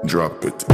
Drop it.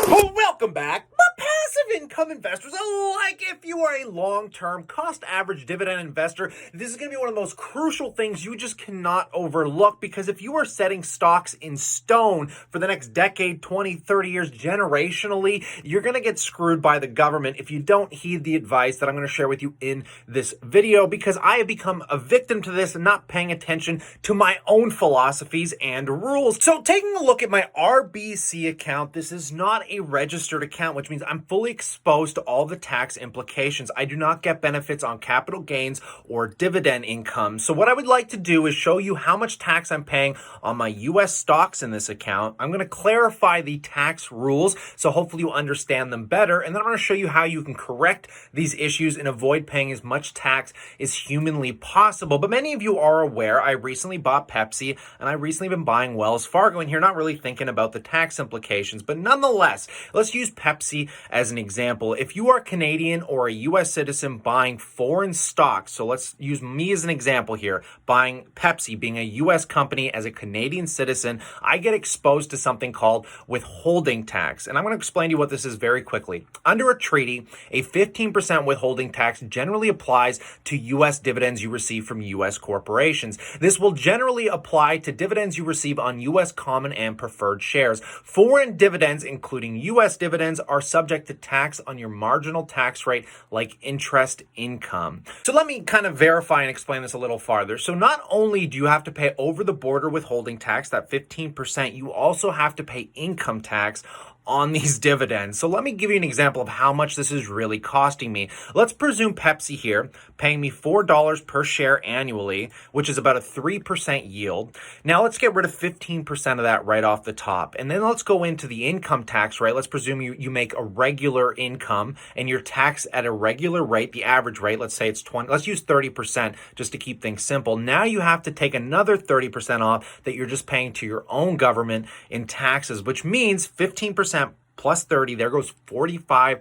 Well, welcome back. Passive income investors, like if you are a long-term cost average dividend investor, this is going to be one of the most crucial things you just cannot overlook, because if you are setting stocks in stone for the next decade, 20, 30 years, generationally, you're going to get screwed by the government if you don't heed the advice that I'm going to share with you in this video, because I have become a victim to this and not paying attention to my own philosophies and rules. So taking a look at my RBC account, this is not a registered account, which means I'm fully exposed to all the tax implications. I do not get benefits on capital gains or dividend income. So what I would like to do is show you how much tax I'm paying on my US stocks in this account. I'm going to clarify the tax rules, so hopefully you understand them better. And then I'm going to show you how you can correct these issues and avoid paying as much tax as humanly possible. But many of you are aware, I recently bought Pepsi and I recently been buying Wells Fargo, and here not really thinking about the tax implications. But nonetheless, let's use Pepsi as an example. If you are Canadian or a US citizen buying foreign stocks, so let's use me as an example here, buying Pepsi, being a US company as a Canadian citizen, I get exposed to something called withholding tax. And I'm going to explain to you what this is very quickly. Under a treaty, a 15% withholding tax generally applies to US dividends you receive from US corporations. This will generally apply to dividends you receive on US common and preferred shares. Foreign dividends, including US dividends, are subject to tax on your marginal tax rate like interest income. So let me kind of verify and explain this a little farther. So not only do you have to pay over the border withholding tax, that 15%, you also have to pay income tax on these dividends. So let me give you an example of how much this is really costing me. Let's presume Pepsi here paying me $4 per share annually, which is about a 3% yield. Now let's get rid of 15% of that right off the top. And then let's go into the income tax rate. Let's presume you make a regular income and you're taxed at a regular rate, the average rate, let's say it's 20, let's use 30% just to keep things simple. Now you have to take another 30% off that you're just paying to your own government in taxes, which means 15% plus 30, there goes 45%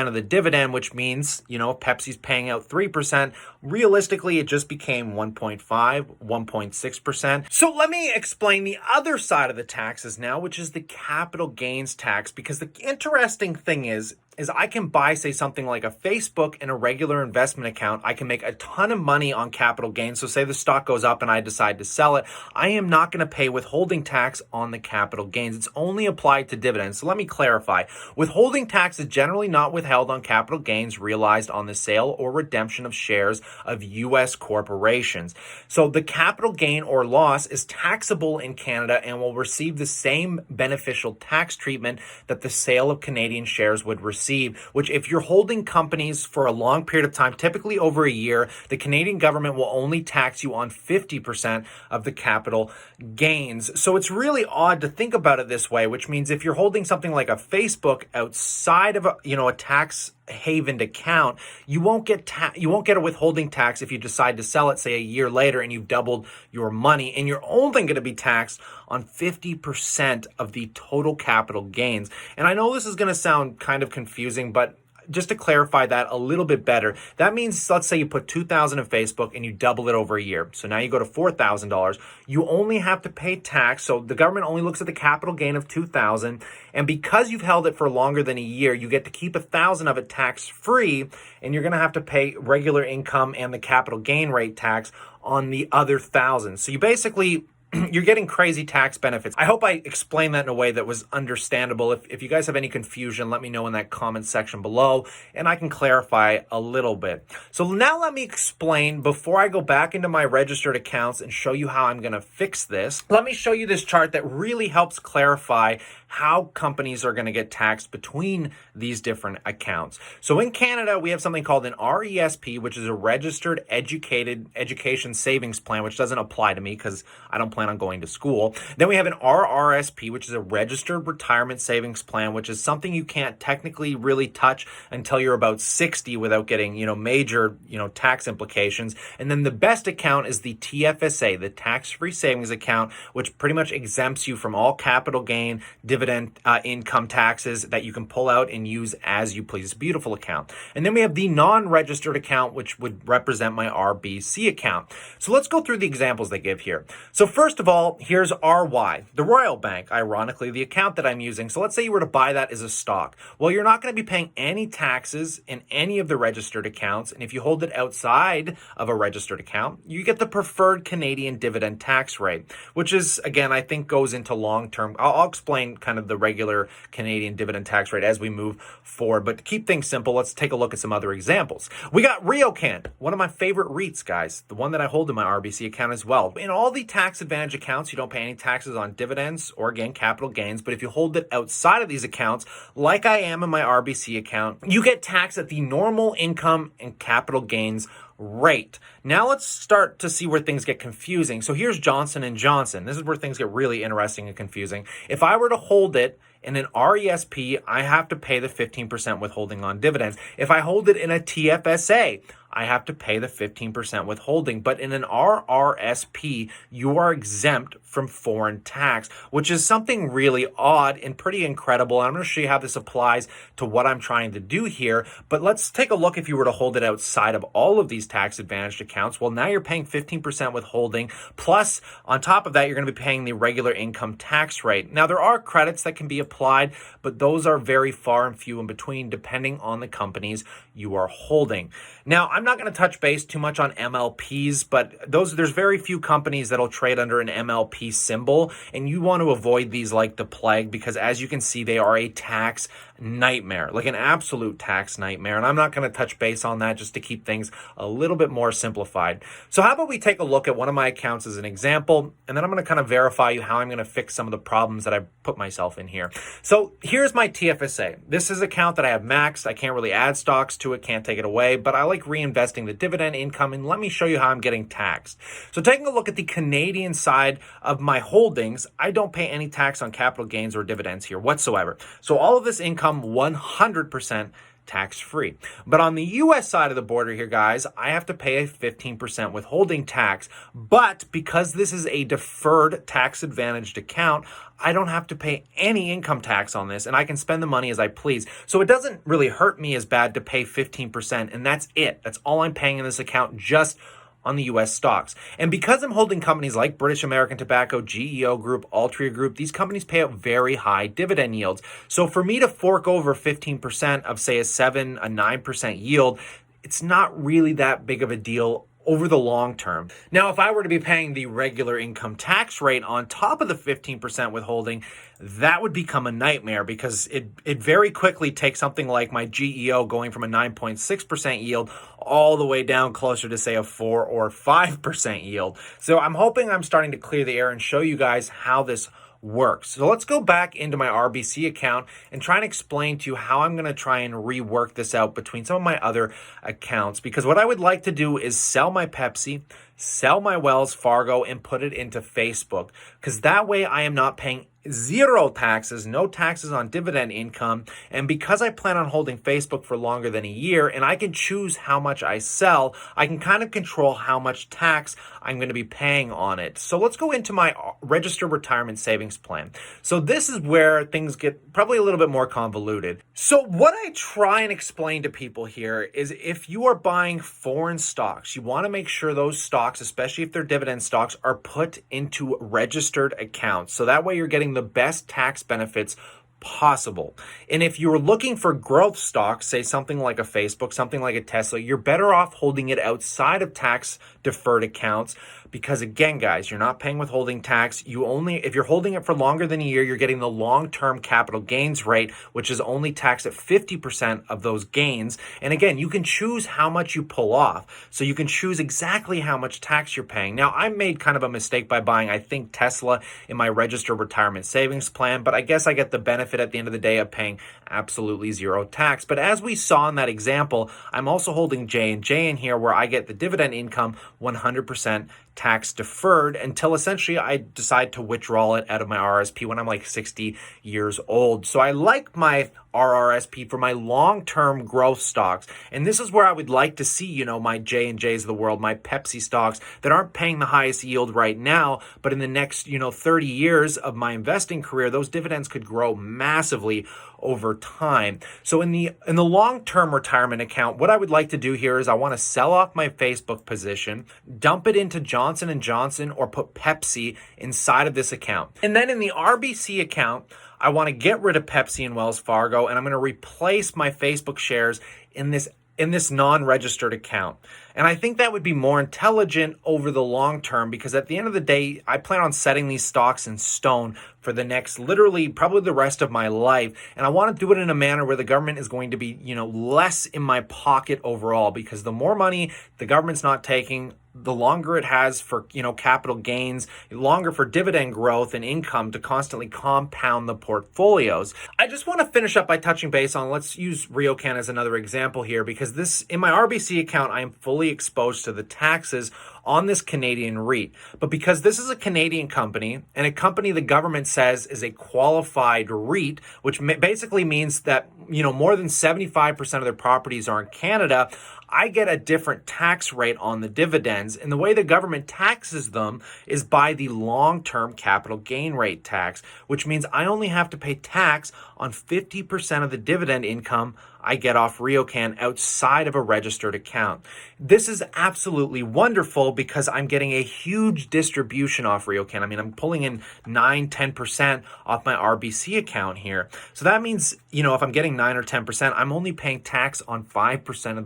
of the dividend, which means, if Pepsi's paying out 3%, realistically, it just became 1.5, 1.6%. So let me explain the other side of the taxes now, which is the capital gains tax, because the interesting thing is I can buy, say, something like a Facebook in a regular investment account. I can make a ton of money on capital gains. So say the stock goes up and I decide to sell it. I am not going to pay withholding tax on the capital gains. It's only applied to dividends. So let me clarify. Withholding tax is generally not withheld on capital gains realized on the sale or redemption of shares of U.S. corporations. So the capital gain or loss is taxable in Canada and will receive the same beneficial tax treatment that the sale of Canadian shares would receive, which if you're holding companies for a long period of time, typically over a year, the Canadian government will only tax you on 50% of the capital gains. So it's really odd to think about it this way, which means if you're holding something like a Facebook outside of a tax havened account, you won't get a withholding tax if you decide to sell it, say, a year later and you've doubled your money, and you're only going to be taxed on 50% of the total capital gains. And I know this is going to sound kind of confusing, but just to clarify that a little bit better, that means, let's say you put $2,000 in Facebook and you double it over a year. So now you go to $4,000. You only have to pay tax. So the government only looks at the capital gain of $2,000. And because you've held it for longer than a year, you get to keep $1,000 of it tax free. And you're going to have to pay regular income and the capital gain rate tax on the other $1,000. So you basically, you're getting crazy tax benefits. I hope I explained that in a way that was understandable. If you guys have any confusion, let me know in that comment section below, and I can clarify a little bit. So now let me explain, before I go back into my registered accounts and show you how I'm going to fix this, let me show you this chart that really helps clarify how companies are going to get taxed between these different accounts. So in Canada, we have something called an RRSP, which is a registered education savings plan, which doesn't apply to me because I don't plan plan on going to school. Then we have an RRSP, which is a registered retirement savings plan, which is something you can't technically really touch until you're about 60 without getting, major, tax implications. And then the best account is the TFSA, the tax-free savings account, which pretty much exempts you from all capital gain, dividend, income taxes that you can pull out and use as you please. Beautiful account. And then we have the non-registered account, which would represent my RBC account. So let's go through the examples they give here. So first of all, here's RY, the Royal Bank, ironically, the account that I'm using. So let's say you were to buy that as a stock. Well, you're not going to be paying any taxes in any of the registered accounts. And if you hold it outside of a registered account, you get the preferred Canadian dividend tax rate, which is, again, I think goes into long-term. I'll explain kind of the regular Canadian dividend tax rate as we move forward. But to keep things simple, let's take a look at some other examples. We got RioCan, one of my favorite REITs, guys, the one that I hold in my RBC account as well. In all the tax advantage accounts, you don't pay any taxes on dividends or, again, capital gains. But if you hold it outside of these accounts, like I am in my RBC account, you get taxed at the normal income and capital gains rate. Now let's start to see where things get confusing. So here's Johnson & Johnson. This is where things get really interesting and confusing. If I were to hold it in an RESP, I have to pay the 15% withholding on dividends. If I hold it in a TFSA, I have to pay the 15% withholding. But in an RRSP, you are exempt from foreign tax, which is something really odd and pretty incredible. I'm going to show you how this applies to what I'm trying to do here. But let's take a look if you were to hold it outside of all of these tax advantaged accounts. Well, now you're paying 15% withholding. Plus, on top of that, you're going to be paying the regular income tax rate. Now, there are credits that can be applied, but those are very far and few in between, depending on the companies you are holding. Now, I'm not going to touch base too much on MLPs, but there's very few companies that'll trade under an MLP symbol, and you want to avoid these like the plague because, as you can see, they are a tax nightmare, like an absolute tax nightmare. And I'm not going to touch base on that just to keep things a little bit more simplified. So how about we take a look at one of my accounts as an example, and then I'm going to kind of verify you how I'm going to fix some of the problems that I've put myself in here. So here's my TFSA. This is an account that I have maxed. I can't really add stocks to it, can't take it away, but I like reinvesting the dividend income, and let me show you how I'm getting taxed. So taking a look at the Canadian side of my holdings, I don't pay any tax on capital gains or dividends here whatsoever. So all of this income, 100% tax-free. But on the U.S. side of the border here, guys, I have to pay a 15% withholding tax. But because this is a deferred tax-advantaged account, I don't have to pay any income tax on this, and I can spend the money as I please. So it doesn't really hurt me as bad to pay 15%, and that's it. That's all I'm paying in this account, just on the U.S. stocks. And because I'm holding companies like British American Tobacco, GEO Group, Altria Group, these companies pay out very high dividend yields. So for me to fork over 15% of, say, a 9% yield, it's not really that big of a deal over the long term. Now, if I were to be paying the regular income tax rate on top of the 15% withholding, that would become a nightmare because it very quickly takes something like my GEO going from a 9.6% yield all the way down closer to, say, a 4 or 5% yield. So I'm hoping I'm starting to clear the air and show you guys how this works. So let's go back into my RBC account and try and explain to you how I'm going to try and rework this out between some of my other accounts, because what I would like to do is sell my Pepsi, sell my Wells Fargo, and put it into Facebook, because that way I am not paying zero taxes, no taxes on dividend income. And because I plan on holding Facebook for longer than a year and I can choose how much I sell, I can kind of control how much tax I'm going to be paying on it. So let's go into my registered retirement savings plan. So this is where things get probably a little bit more convoluted. So what I try and explain to people here is if you are buying foreign stocks, you want to make sure those stocks, especially if they're dividend stocks, are put into registered accounts. So that way you're getting the best tax benefits possible. And if you're looking for growth stocks, say something like a Facebook, something like a Tesla, you're better off holding it outside of tax deferred accounts, because again, guys, you're not paying withholding tax. If you're holding it for longer than a year, you're getting the long-term capital gains rate, which is only taxed at 50% of those gains. And again, you can choose how much you pull off. So you can choose exactly how much tax you're paying. Now, I made kind of a mistake by buying, I think, Tesla in my registered retirement savings plan, but I guess I get the benefit benefit at the end of the day of paying absolutely zero tax. But as we saw in that example, I'm also holding J&J in here where I get the dividend income 100% tax deferred until essentially I decide to withdraw it out of my RRSP when I'm like 60 years old. So I like my RRSP for my long-term growth stocks. And this is where I would like to see, my J&Js of the world, my Pepsi stocks that aren't paying the highest yield right now, but in the next, 30 years of my investing career, those dividends could grow massively over time. So in the long-term retirement account, what I would like to do here is I want to sell off my Facebook position, dump it into Johnson & Johnson, or put Pepsi inside of this account. And then in the RBC account, I want to get rid of Pepsi and Wells Fargo, and I'm going to replace my Facebook shares in this non-registered account. And I think that would be more intelligent over the long term, because at the end of the day, I plan on setting these stocks in stone for the next, literally, probably the rest of my life. And I want to do it in a manner where the government is going to be, less in my pocket overall, because the more money the government's not taking, the longer it has for, capital gains, longer for dividend growth and income to constantly compound the portfolios. I just want to finish up by touching base on, let's use Ryokan as another example here, because this, in my RBC account, I am fully exposed to the taxes on this Canadian REIT. But because this is a Canadian company, and a company the government says is a qualified REIT, which basically means that, more than 75% of their properties are in Canada, I get a different tax rate on the dividends. And the way the government taxes them is by the long-term capital gain rate tax, which means I only have to pay tax on 50% of the dividend income I get off Ryokan outside of a registered account. This is absolutely wonderful because I'm getting a huge distribution off Ryokan. I mean, I'm pulling in 9-10% off my RBC account here. So that means, if I'm getting 9 or 10%, I'm only paying tax on 5% of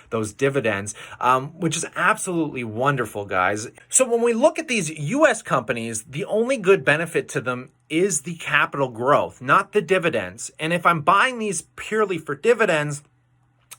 those dividends, which is absolutely wonderful, guys. So when we look at these US companies, the only good benefit to them is the capital growth, not the dividends. And if I'm buying these purely for dividends,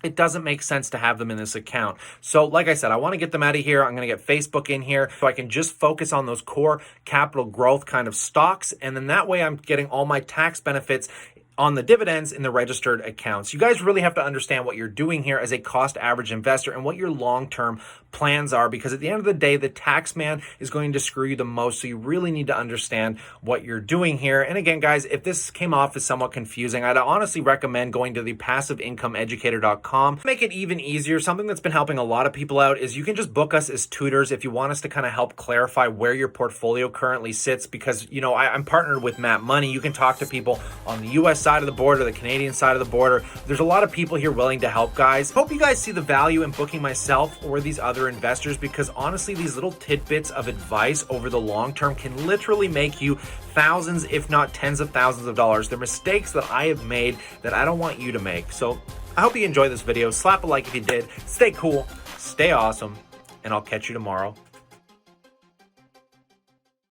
it doesn't make sense to have them in this account. So like I said, I want to get them out of here. I'm going to get Facebook in here so I can just focus on those core capital growth kind of stocks. And then that way I'm getting all my tax benefits on the dividends in the registered accounts. You guys really have to understand what you're doing here as a cost average investor and what your long-term plans are, because at the end of the day, the tax man is going to screw you the most. So you really need to understand what you're doing here. And again, guys, if this came off as somewhat confusing, I'd honestly recommend going to the passiveincomeeducator.com. Make it even easier. Something that's been helping a lot of people out is you can just book us as tutors if you want us to kind of help clarify where your portfolio currently sits, because, I'm partnered with Matt Money. You can talk to people on the US side of the border, the Canadian side of the border. There's a lot of people here willing to help, guys. Hope you guys see the value in booking myself or these other investors, because honestly, these little tidbits of advice over the long term can literally make you thousands, if not tens of thousands of dollars. They're mistakes that I have made that I don't want you to make. So I hope you enjoyed this video. Slap a like if you did. Stay cool, stay awesome, and I'll catch you tomorrow.